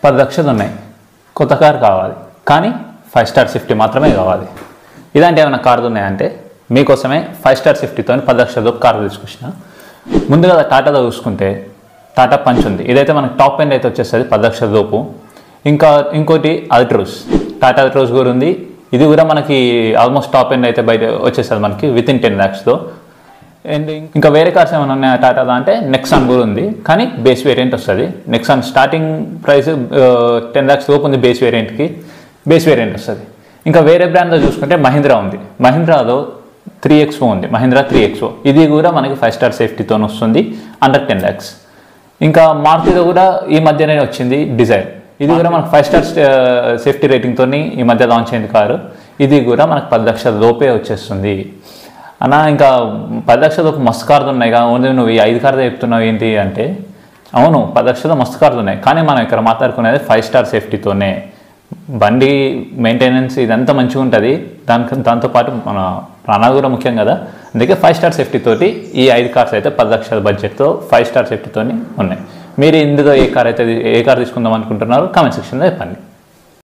10 లక్షలు ఉన్నాయి, కొత్త కారు కావాలి, కానీ 5 స్టార్ సేఫ్టీ మాత్రమే కావాలి. ఇలాంటి ఏమైనా కార్లు ఉన్నాయంటే మీకోసమే 5 స్టార్ సేఫ్టీతో 10 లక్షల లోపు కారు తీసుకొచ్చిన. ముందుగా టాటాలో చూసుకుంటే టాటా పంచ్ ఉంది. ఇదైతే మనకి టాప్ ఎండ్ అయితే వచ్చేస్తుంది 10 లక్షల లోపు. ఇంకోటి అల్ట్రోస్, టాటా అల్ట్రోస్ కూడా ఉంది. ఇది కూడా మనకి ఆల్మోస్ట్ టాప్ ఎండ్ అయితే బయట వచ్చేస్తుంది మనకి వితిన్ 10 lakhsలో. అండ్ ఇంకా వేరే కార్స్ ఏమైనా ఉన్నాయా టాటాలో అంటే నెక్సాన్ కూడా ఉంది, కానీ బేస్ వేరియంట్ వస్తుంది. నెక్సాన్ స్టార్టింగ్ ప్రైస్ 10 lakhs లోపు ఉంది బేస్ వేరియంట్ వస్తుంది. ఇంకా వేరే బ్రాండ్లో చూసుకుంటే మహీంద్రా ఉంది. మహీంద్రాలో 3XO ఉంది, మహీంద్రా 3XO. ఇది కూడా మనకి 5 స్టార్ సేఫ్టీతో వస్తుంది అండర్ 10 lakhs. ఇంకా మారుతిలో కూడా ఈ మధ్యనే వచ్చింది డిజైర్. ఇది కూడా మనకు 5 స్టార్ సేఫ్టీ రేటింగ్తో ఈ మధ్య లాంచ్ అయింది కారు. ఇది కూడా మనకు 10 లక్షల లోపే వచ్చేస్తుంది అన్న. ఇంకా 10 లక్షల లోపు మస్తు కార్లు ఉన్నాయి కదా, ఓన్లీ నువ్వు ఈ 5 కార్లు చెప్తున్నావు ఏంటి అంటే, అవును 10 లక్షల మస్తు కార్లు ఉన్నాయి, కానీ మనం ఇక్కడ మాట్లాడుకునేది 5 స్టార్ సేఫ్టీతోనే. బండి మెయింటెనెన్స్ ఇదంతా మంచిగా ఉంటుంది, దాంతోపాటు మన ప్రాణాలు కూడా ముఖ్యం కదా. అందుకే 5 స్టార్ సేఫ్టీ తోటి ఈ 5 కార్స్ అయితే 10 లక్షల బడ్జెట్తో 5 స్టార్ సేఫ్టీతో ఉన్నాయి. మీరు ఇందులో ఏ కార్ తీసుకుందాం అనుకుంటున్నారో కామెంట్ సెక్షన్లో చెప్పండి.